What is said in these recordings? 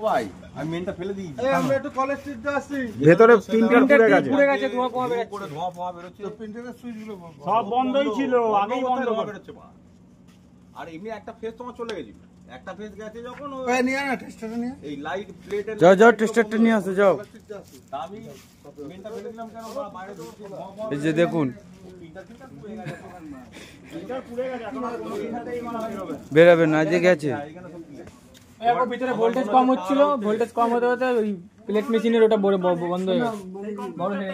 ভাই আমি মেনটা ফেলে দিই। আমরা একটু কলেজ স্ট্রিটে আসছি। ভেতরে প্রিন্টার পুড়ে গেছে ধোঁয়া পোয়া বেরোচ্ছে। তো প্রিন্টারের সুইচগুলো সব বন্ধই ছিল, আগেই বন্ধ ধোঁয়া বেরোচ্ছে মা। আর এমনি একটা ফেস তোমার চলে গেছিল। একটা ফেস গেছে যখন এই নিয়ে না টেস্টারটা নিয়ে। এই লাইট প্লেটের যাও টেস্টারটা নিয়ে আসো যাও। আমি মেনটা ফেলে দিলাম কেন বাইরে ধোঁয়া পোয়া এই যে দেখুন বেরাবে না, যে গেছে ভিতরে ভোল্টেজ কম হচ্ছিল, ভোল্টেজ কম হতে হতে ওই প্লেট মেশিনের ওটা বন্ধ হয়ে গেছে। বড় হয়ে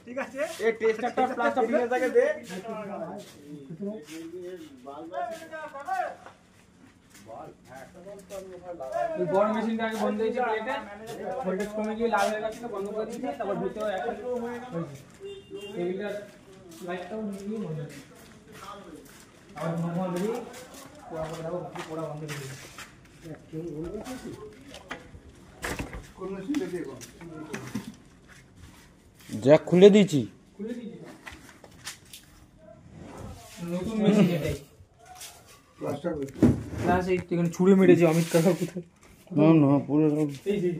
ঠিক আছে এই টেস্টারটা প্লাসটা ফিরে থাকে দে। ওই বড় মেশিনটা আগে বন্ধ হয়েছে, প্লেটে ভোল্টেজ কমে গিয়ে লাল হয়ে গেছে, বন্ধ করে দিয়েছে। তারপর ভিতরে একটা টেবিলটার লাইটটাও নিয়ে বন্ধ হয়েছে। আবার নরমাল বেরিয়ে পোড়া বন্ধ করে দিয়েছে। কোন মেশিনটা দিয়ে কোন জ্যাক খুলে দিয়েছি। নতুন মেশিন এটাই। প্লাস্টার প্লাস এই এখানে ছুঁড়ে মেরেছে অমিত কাকা কোথায়। না না পুরো এই যে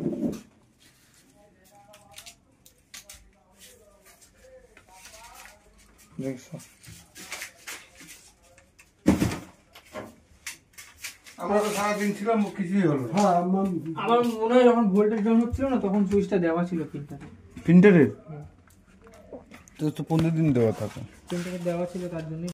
দেখছো আমরা তো সারাদিন ছিলাম, কিছুই হলো না। আমার মনে হয় যখন ভোল্টেজ ডাউন হচ্ছিল না তখন সুইচটা দেওয়া ছিল প্রিন্টারে। প্রিন্টারের তো 15 দিন দেওয়া থাকে। প্রিন্টারে দেওয়া ছিল তার জন্য